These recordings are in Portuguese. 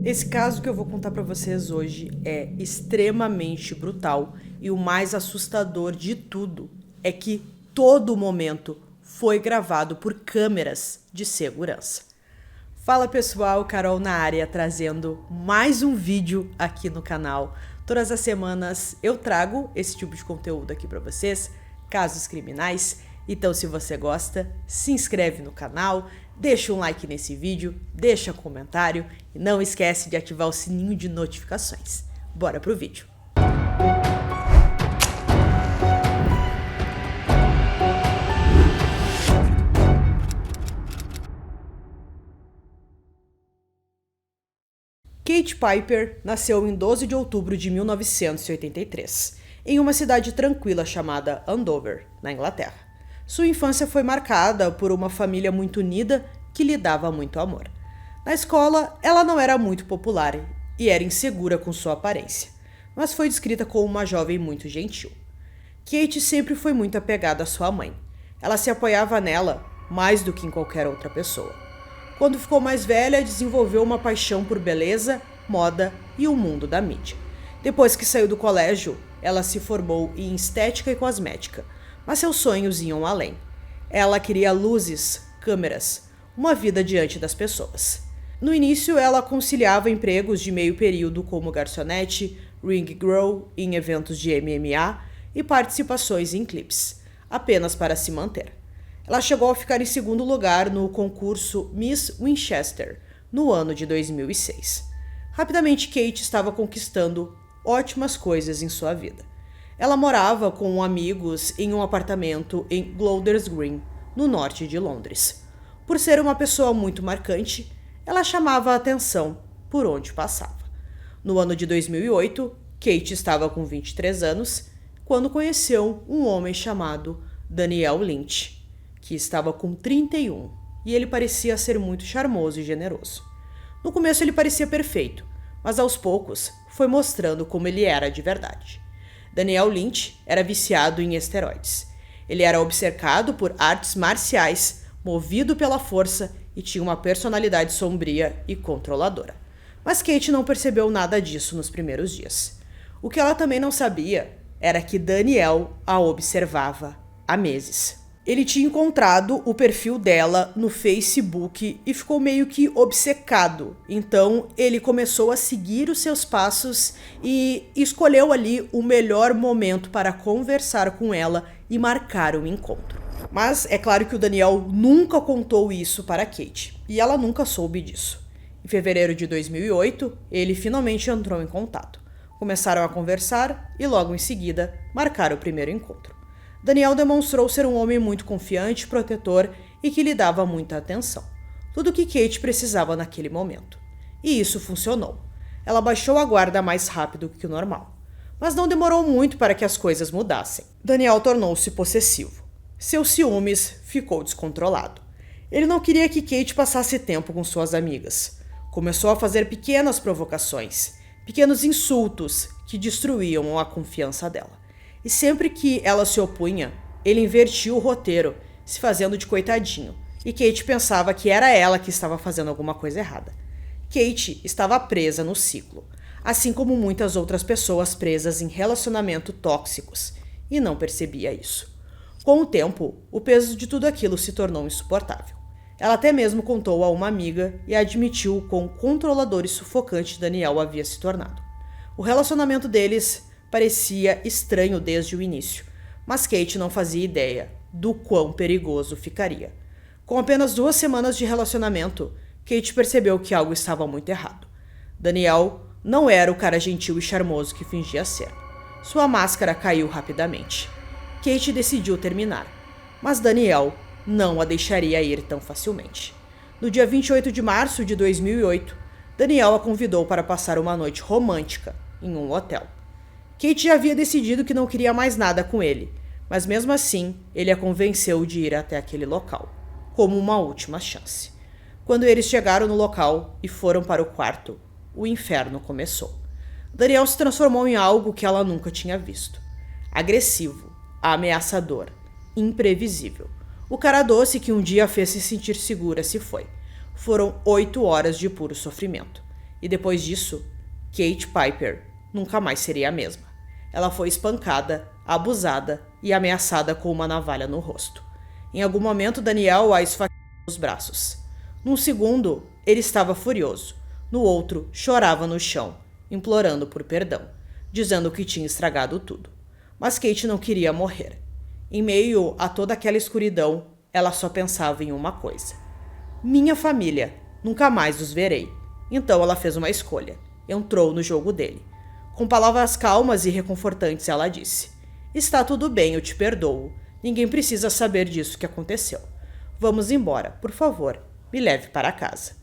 Esse caso que eu vou contar para vocês hoje é extremamente brutal e o mais assustador de tudo é que todo momento foi gravado por câmeras de segurança. Fala pessoal, Carol na área trazendo mais um vídeo aqui no canal. Todas as semanas eu trago esse tipo de conteúdo aqui para vocês, casos criminais. Então se você gosta, se inscreve no canal, deixa um like nesse vídeo, deixa um comentário e não esquece de ativar o sininho de notificações. Bora pro vídeo. Kate Piper nasceu em 12 de outubro de 1983, em uma cidade tranquila chamada Andover, na Inglaterra. Sua infância foi marcada por uma família muito unida que lhe dava muito amor. Na escola, ela não era muito popular e era insegura com sua aparência, mas foi descrita como uma jovem muito gentil. Kate sempre foi muito apegada à sua mãe. Ela se apoiava nela mais do que em qualquer outra pessoa. Quando ficou mais velha, desenvolveu uma paixão por beleza, moda e o mundo da mídia. Depois que saiu do colégio, ela se formou em estética e cosmética, mas seus sonhos iam além. Ela queria luzes, câmeras, uma vida diante das pessoas. No início, ela conciliava empregos de meio período como garçonete, ring girl em eventos de MMA e participações em clipes, apenas para se manter. Ela chegou a ficar em segundo lugar no concurso Miss Winchester, no ano de 2006. Rapidamente, Kate estava conquistando ótimas coisas em sua vida. Ela morava com amigos em um apartamento em Golders Green, no norte de Londres. Por ser uma pessoa muito marcante, ela chamava a atenção por onde passava. No ano de 2008, Kate estava com 23 anos quando conheceu um homem chamado Daniel Lynch, que estava com 31, e ele parecia ser muito charmoso e generoso. No começo ele parecia perfeito, mas aos poucos foi mostrando como ele era de verdade. Daniel Lynch era viciado em esteroides. Ele era obcecado por artes marciais, movido pela força e tinha uma personalidade sombria e controladora. Mas Kate não percebeu nada disso nos primeiros dias. O que ela também não sabia era que Daniel a observava há meses. Ele tinha encontrado o perfil dela no Facebook e ficou meio que obcecado. Então ele começou a seguir os seus passos e escolheu ali o melhor momento para conversar com ela e marcar um encontro. Mas é claro que o Daniel nunca contou isso para Kate e ela nunca soube disso. Em fevereiro de 2008, ele finalmente entrou em contato. Começaram a conversar e logo em seguida marcaram o primeiro encontro. Daniel demonstrou ser um homem muito confiante, protetor e que lhe dava muita atenção. Tudo o que Kate precisava naquele momento. E isso funcionou. Ela baixou a guarda mais rápido que o normal. Mas não demorou muito para que as coisas mudassem. Daniel tornou-se possessivo. Seu ciúmes ficou descontrolado. Ele não queria que Kate passasse tempo com suas amigas. Começou a fazer pequenas provocações, pequenos insultos que destruíam a confiança dela. E sempre que ela se opunha, ele invertia o roteiro, se fazendo de coitadinho, e Kate pensava que era ela que estava fazendo alguma coisa errada. Kate estava presa no ciclo, assim como muitas outras pessoas presas em relacionamentos tóxicos, e não percebia isso. Com o tempo, o peso de tudo aquilo se tornou insuportável. Ela até mesmo contou a uma amiga e admitiu o quão controlador e sufocante Daniel havia se tornado. O relacionamento deles parecia estranho desde o início, mas Kate não fazia ideia do quão perigoso ficaria. Com apenas 2 semanas de relacionamento, Kate percebeu que algo estava muito errado. Daniel não era o cara gentil e charmoso que fingia ser. Sua máscara caiu rapidamente. Kate decidiu terminar, mas Daniel não a deixaria ir tão facilmente. No dia 28 de março de 2008, Daniel a convidou para passar uma noite romântica em um hotel. Kate já havia decidido que não queria mais nada com ele, mas mesmo assim, ele a convenceu de ir até aquele local, como uma última chance. Quando eles chegaram no local e foram para o quarto, o inferno começou. Daniel se transformou em algo que ela nunca tinha visto. Agressivo, ameaçador, imprevisível. O cara doce que um dia a fez se sentir segura se foi. Foram 8 horas de puro sofrimento. E depois disso, Kate Piper nunca mais seria a mesma. Ela foi espancada, abusada e ameaçada com uma navalha no rosto. Em algum momento, Daniel a esfaqueou nos braços. Num segundo, ele estava furioso. No outro, chorava no chão, implorando por perdão, dizendo que tinha estragado tudo. Mas Kate não queria morrer. Em meio a toda aquela escuridão, ela só pensava em uma coisa: minha família, nunca mais os verei. Então ela fez uma escolha. Entrou no jogo dele. Com palavras calmas e reconfortantes, ela disse: está tudo bem, eu te perdoo. Ninguém precisa saber disso que aconteceu. Vamos embora, por favor, me leve para casa.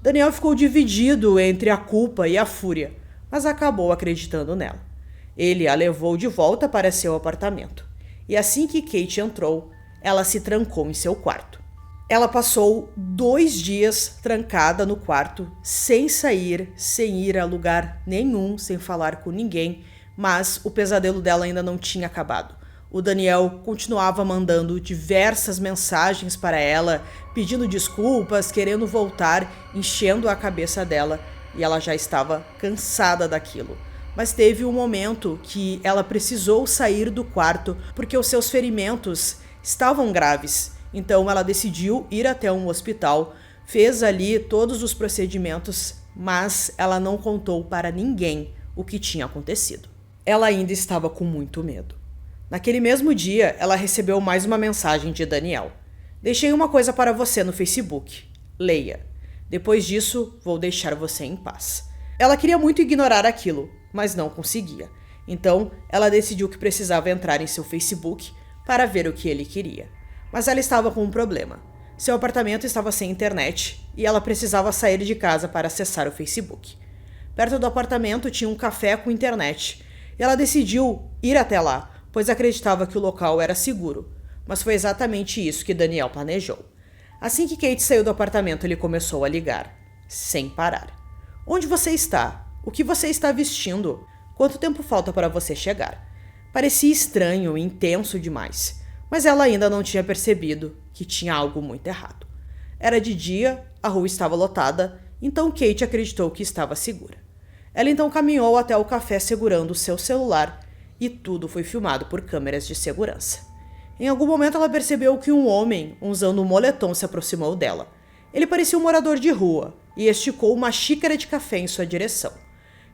Daniel ficou dividido entre a culpa e a fúria, mas acabou acreditando nela. Ele a levou de volta para seu apartamento. E assim que Kate entrou, ela se trancou em seu quarto. Ela passou 2 dias trancada no quarto, sem sair, sem ir a lugar nenhum, sem falar com ninguém, mas o pesadelo dela ainda não tinha acabado. O Daniel continuava mandando diversas mensagens para ela, pedindo desculpas, querendo voltar, enchendo a cabeça dela, e ela já estava cansada daquilo. Mas teve um momento que ela precisou sair do quarto porque os seus ferimentos estavam graves. Então ela decidiu ir até um hospital, fez ali todos os procedimentos, mas ela não contou para ninguém o que tinha acontecido. Ela ainda estava com muito medo. Naquele mesmo dia, ela recebeu mais uma mensagem de Daniel. Deixei uma coisa para você no Facebook. Leia. Depois disso, vou deixar você em paz. Ela queria muito ignorar aquilo, mas não conseguia. Então, ela decidiu que precisava entrar em seu Facebook para ver o que ele queria. Mas ela estava com um problema. Seu apartamento estava sem internet e ela precisava sair de casa para acessar o Facebook. Perto do apartamento tinha um café com internet e ela decidiu ir até lá, pois acreditava que o local era seguro. Mas foi exatamente isso que Daniel planejou. Assim que Kate saiu do apartamento, ele começou a ligar, sem parar. Onde você está? O que você está vestindo? Quanto tempo falta para você chegar? Parecia estranho e intenso demais, mas ela ainda não tinha percebido que tinha algo muito errado. Era de dia, a rua estava lotada, então Kate acreditou que estava segura. Ela então caminhou até o café segurando o seu celular e tudo foi filmado por câmeras de segurança. Em algum momento ela percebeu que um homem usando um moletom se aproximou dela. Ele parecia um morador de rua e esticou uma xícara de café em sua direção.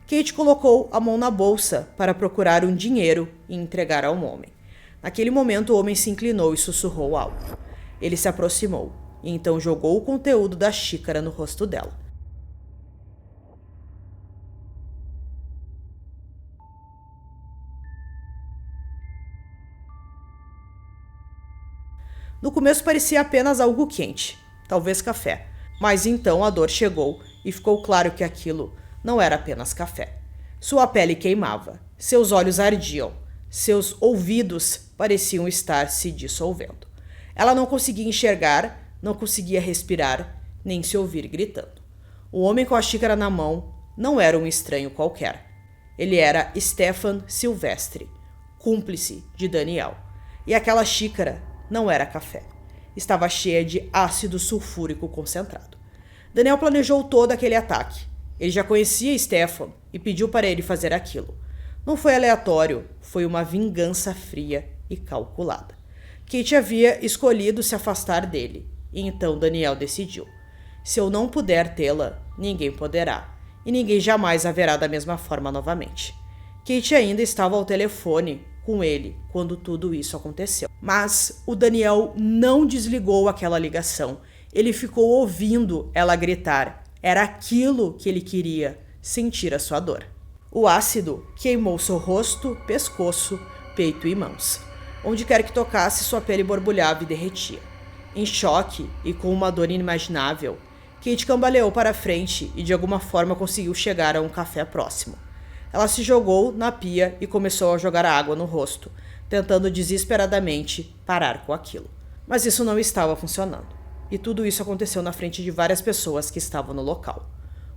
Kate colocou a mão na bolsa para procurar um dinheiro e entregar ao homem. Naquele momento o homem se inclinou e sussurrou algo. Ele se aproximou e então jogou o conteúdo da xícara no rosto dela. No começo parecia apenas algo quente, talvez café, mas então a dor chegou e ficou claro que aquilo não era apenas café. Sua pele queimava, seus olhos ardiam, seus ouvidos pareciam estar se dissolvendo. Ela não conseguia enxergar, não conseguia respirar, nem se ouvir gritando. O homem com a xícara na mão não era um estranho qualquer. Ele era Stefan Silvestre, cúmplice de Daniel. E aquela xícara não era café. Estava cheia de ácido sulfúrico concentrado. Daniel planejou todo aquele ataque. Ele já conhecia Stefan e pediu para ele fazer aquilo. Não foi aleatório, foi uma vingança fria e calculada. Kate havia escolhido se afastar dele, e então Daniel decidiu: se eu não puder tê-la, ninguém poderá, e ninguém jamais a verá da mesma forma novamente. Kate ainda estava ao telefone com ele quando tudo isso aconteceu. Mas o Daniel não desligou aquela ligação. Ele ficou ouvindo ela gritar. Era aquilo que ele queria, sentir a sua dor. O ácido queimou seu rosto, pescoço, peito e mãos. Onde quer que tocasse, sua pele borbulhava e derretia. Em choque e com uma dor inimaginável, Kate cambaleou para a frente e de alguma forma conseguiu chegar a um café próximo. Ela se jogou na pia e começou a jogar água no rosto, tentando desesperadamente parar com aquilo. Mas isso não estava funcionando. E tudo isso aconteceu na frente de várias pessoas que estavam no local.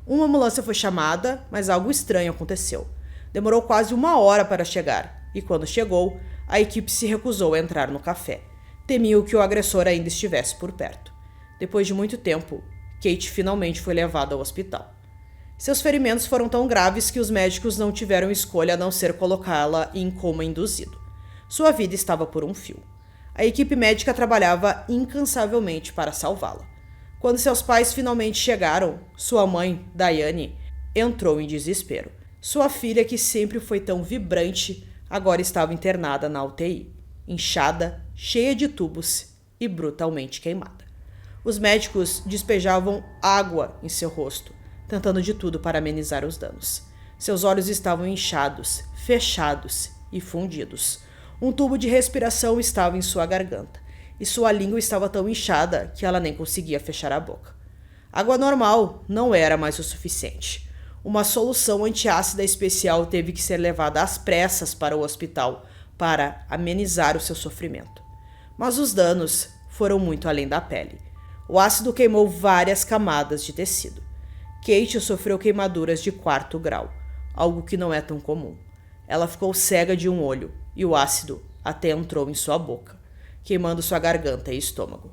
Uma ambulância foi chamada, mas algo estranho aconteceu. Demorou quase 1 hora para chegar, e quando chegou, a equipe se recusou a entrar no café. Temiam que o agressor ainda estivesse por perto. Depois de muito tempo, Kate finalmente foi levada ao hospital. Seus ferimentos foram tão graves que os médicos não tiveram escolha a não ser colocá-la em coma induzido. Sua vida estava por um fio. A equipe médica trabalhava incansavelmente para salvá-la. Quando seus pais finalmente chegaram, sua mãe, Diane, entrou em desespero. Sua filha, que sempre foi tão vibrante, agora estava internada na UTI, inchada, cheia de tubos e brutalmente queimada. Os médicos despejavam água em seu rosto, tentando de tudo para amenizar os danos. Seus olhos estavam inchados, fechados e fundidos. Um tubo de respiração estava em sua garganta, e sua língua estava tão inchada que ela nem conseguia fechar a boca. Água normal não era mais o suficiente. Uma solução antiácida especial teve que ser levada às pressas para o hospital para amenizar o seu sofrimento. Mas os danos foram muito além da pele. O ácido queimou várias camadas de tecido. Kate sofreu queimaduras de 4º grau, algo que não é tão comum. Ela ficou cega de um olho e o ácido até entrou em sua boca, queimando sua garganta e estômago.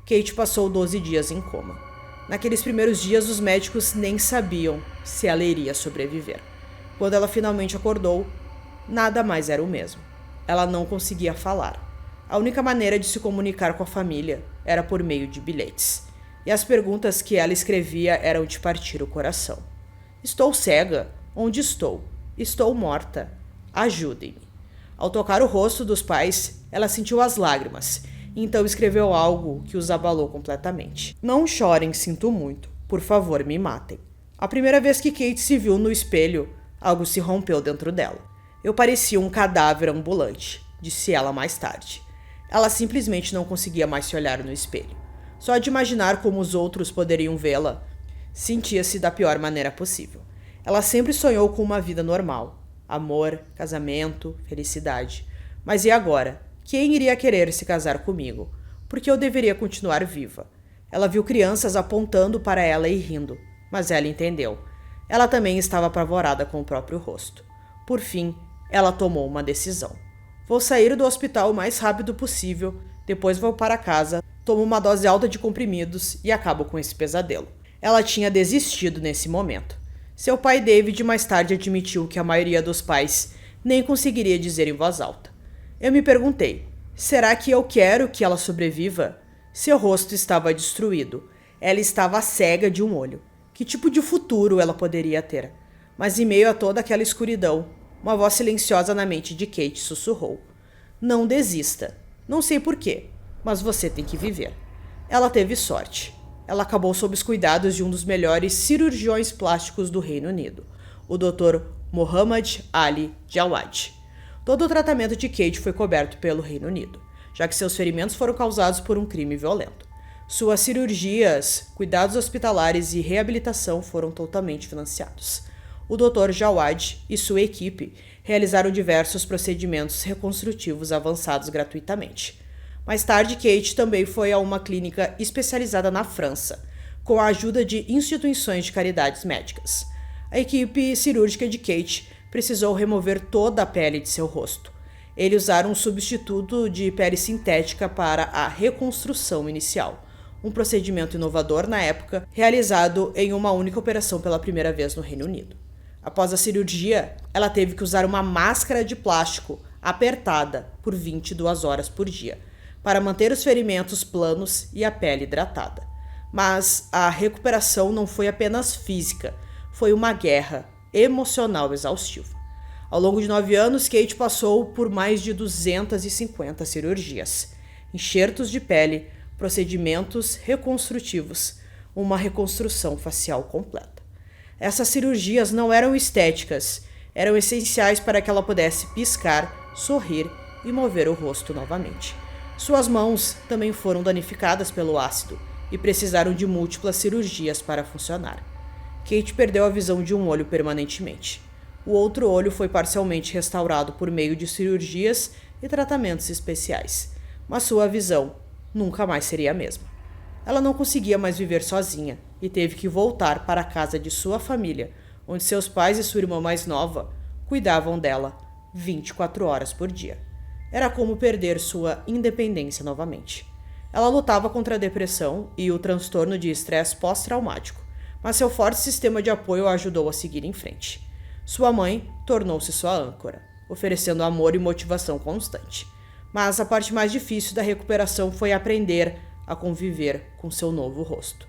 Kate passou 12 dias em coma. Naqueles primeiros dias, os médicos nem sabiam se ela iria sobreviver. Quando ela finalmente acordou, nada mais era o mesmo. Ela não conseguia falar. A única maneira de se comunicar com a família era por meio de bilhetes. E as perguntas que ela escrevia eram de partir o coração. Estou cega? Onde estou? Estou morta. Ajudem-me. Ao tocar o rosto dos pais, ela sentiu as lágrimas. Então escreveu algo que os abalou completamente. Não chorem, sinto muito. Por favor, me matem. A primeira vez que Kate se viu no espelho, algo se rompeu dentro dela. Eu parecia um cadáver ambulante, disse ela mais tarde. Ela simplesmente não conseguia mais se olhar no espelho. Só de imaginar como os outros poderiam vê-la, sentia-se da pior maneira possível. Ela sempre sonhou com uma vida normal. Amor, casamento, felicidade. Mas e agora? Quem iria querer se casar comigo? Porque eu deveria continuar viva. Ela viu crianças apontando para ela e rindo, mas ela entendeu. Ela também estava apavorada com o próprio rosto. Por fim, ela tomou uma decisão. Vou sair do hospital o mais rápido possível, depois vou para casa, tomo uma dose alta de comprimidos e acabo com esse pesadelo. Ela tinha desistido nesse momento. Seu pai David mais tarde admitiu que a maioria dos pais nem conseguiria dizer em voz alta. Eu me perguntei, será que eu quero que ela sobreviva? Seu rosto estava destruído. Ela estava cega de um olho. Que tipo de futuro ela poderia ter? Mas em meio a toda aquela escuridão, uma voz silenciosa na mente de Kate sussurrou. Não desista. Não sei porquê, mas você tem que viver. Ela teve sorte. Ela acabou sob os cuidados de um dos melhores cirurgiões plásticos do Reino Unido, o Dr. Mohammed Ali Jawad. Todo o tratamento de Kate foi coberto pelo Reino Unido, já que seus ferimentos foram causados por um crime violento. Suas cirurgias, cuidados hospitalares e reabilitação foram totalmente financiados. O Dr. Jawad e sua equipe realizaram diversos procedimentos reconstrutivos avançados gratuitamente. Mais tarde, Kate também foi a uma clínica especializada na França, com a ajuda de instituições de caridades médicas. A equipe cirúrgica de Kate precisou remover toda a pele de seu rosto. Eles usaram um substituto de pele sintética para a reconstrução inicial, um procedimento inovador na época, realizado em uma única operação pela primeira vez no Reino Unido. Após a cirurgia, ela teve que usar uma máscara de plástico apertada por 22 horas por dia, para manter os ferimentos planos e a pele hidratada. Mas a recuperação não foi apenas física, foi uma guerra emocional exaustiva. Ao longo de 9 anos, Kate passou por mais de 250 cirurgias, enxertos de pele, procedimentos reconstrutivos, uma reconstrução facial completa. Essas cirurgias não eram estéticas, eram essenciais para que ela pudesse piscar, sorrir e mover o rosto novamente. Suas mãos também foram danificadas pelo ácido e precisaram de múltiplas cirurgias para funcionar. Kate perdeu a visão de um olho permanentemente. O outro olho foi parcialmente restaurado por meio de cirurgias e tratamentos especiais, mas sua visão nunca mais seria a mesma. Ela não conseguia mais viver sozinha e teve que voltar para a casa de sua família, onde seus pais e sua irmã mais nova cuidavam dela 24 horas por dia. Era como perder sua independência novamente. Ela lutava contra a depressão e o transtorno de estresse pós-traumático, mas seu forte sistema de apoio a ajudou a seguir em frente. Sua mãe tornou-se sua âncora, oferecendo amor e motivação constante. Mas a parte mais difícil da recuperação foi aprender a conviver com seu novo rosto.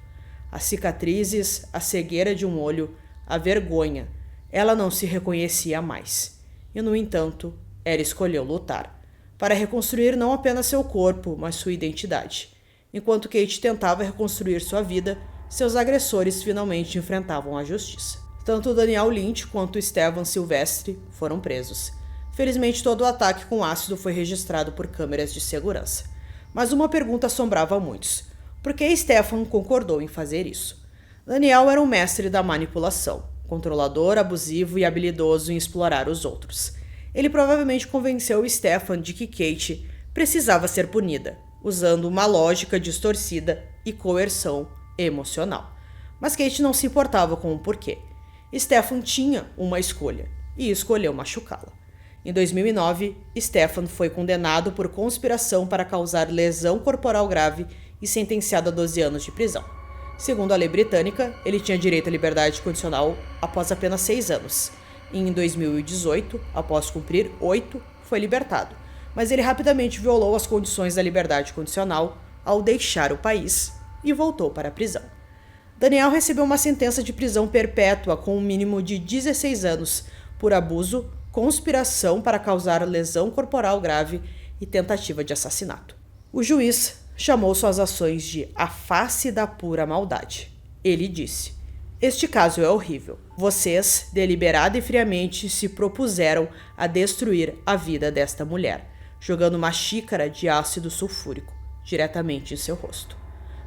As cicatrizes, a cegueira de um olho, a vergonha. Ela não se reconhecia mais. E, no entanto, ela escolheu lutar para reconstruir não apenas seu corpo, mas sua identidade. Enquanto Kate tentava reconstruir sua vida, seus agressores finalmente enfrentavam a justiça. Tanto Daniel Lynch quanto Stefan Silvestre foram presos. Felizmente, todo o ataque com ácido foi registrado por câmeras de segurança. Mas uma pergunta assombrava muitos. Por que Stefan concordou em fazer isso? Daniel era um mestre da manipulação, controlador, abusivo e habilidoso em explorar os outros. Ele provavelmente convenceu Stefan de que Kate precisava ser punida, usando uma lógica distorcida e coerção emocional. Mas Kate não se importava com o porquê. Stefan tinha uma escolha, e escolheu machucá-la. Em 2009, Stefan foi condenado por conspiração para causar lesão corporal grave e sentenciado a 12 anos de prisão. Segundo a lei britânica, ele tinha direito à liberdade condicional após apenas 6 anos. E em 2018, após cumprir 8, foi libertado. Mas ele rapidamente violou as condições da liberdade condicional ao deixar o país e voltou para a prisão. Daniel recebeu uma sentença de prisão perpétua com um mínimo de 16 anos por abuso, conspiração para causar lesão corporal grave e tentativa de assassinato. O juiz chamou suas ações de a face da pura maldade. Ele disse: "Este caso é horrível. Vocês, deliberada e friamente, se propuseram a destruir a vida desta mulher, jogando uma xícara de ácido sulfúrico diretamente em seu rosto."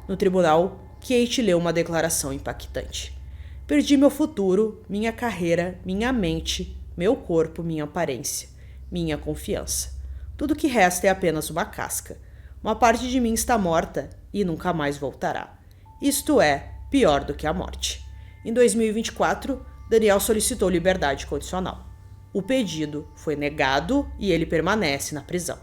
No tribunal, Kate leu uma declaração impactante. "Perdi meu futuro, minha carreira, minha mente, meu corpo, minha aparência, minha confiança. Tudo que resta é apenas uma casca. Uma parte de mim está morta e nunca mais voltará. Isto é pior do que a morte." Em 2024, Daniel solicitou liberdade condicional. O pedido foi negado e ele permanece na prisão.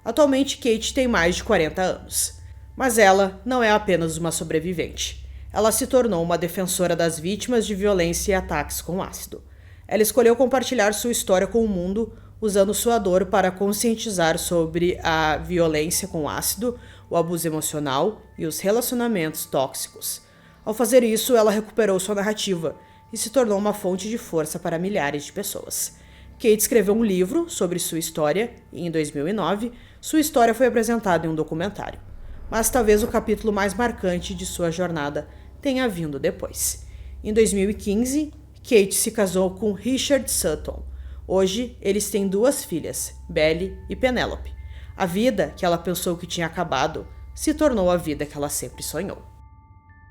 Atualmente, Kate tem mais de 40 anos. Mas ela não é apenas uma sobrevivente. Ela se tornou uma defensora das vítimas de violência e ataques com ácido. Ela escolheu compartilhar sua história com o mundo, usando sua dor para conscientizar sobre a violência com ácido, o abuso emocional e os relacionamentos tóxicos. Ao fazer isso, ela recuperou sua narrativa e se tornou uma fonte de força para milhares de pessoas. Kate escreveu um livro sobre sua história e, em 2009, sua história foi apresentada em um documentário. Mas talvez o capítulo mais marcante de sua jornada tenha vindo depois. Em 2015, Kate se casou com Richard Sutton. Hoje, eles têm 2 filhas, Belle e Penelope. A vida que ela pensou que tinha acabado se tornou a vida que ela sempre sonhou.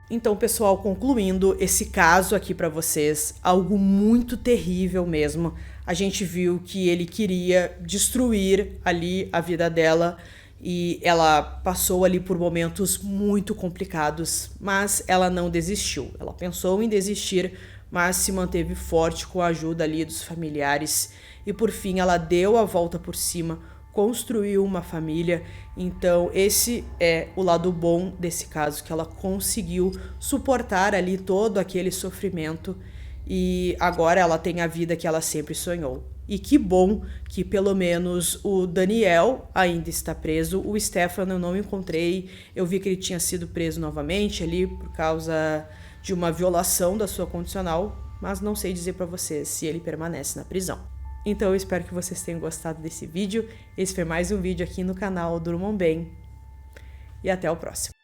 Então, pessoal, concluindo esse caso aqui para vocês, algo muito terrível mesmo. A gente viu que ele queria destruir ali a vida dela e ela passou ali por momentos muito complicados, mas ela não desistiu. Ela pensou em desistir, mas se manteve forte com a ajuda ali dos familiares e por fim ela deu a volta por cima, construiu uma família. Então esse é o lado bom desse caso, que ela conseguiu suportar ali todo aquele sofrimento e agora ela tem a vida que ela sempre sonhou. E que bom que pelo menos o Daniel ainda está preso. O Stefan eu não encontrei, eu vi que ele tinha sido preso novamente ali por causa de uma violação da sua condicional, mas não sei dizer para vocês se ele permanece na prisão. Então eu espero que vocês tenham gostado desse vídeo. Esse foi mais um vídeo aqui no canal Durmam Bem e até o próximo.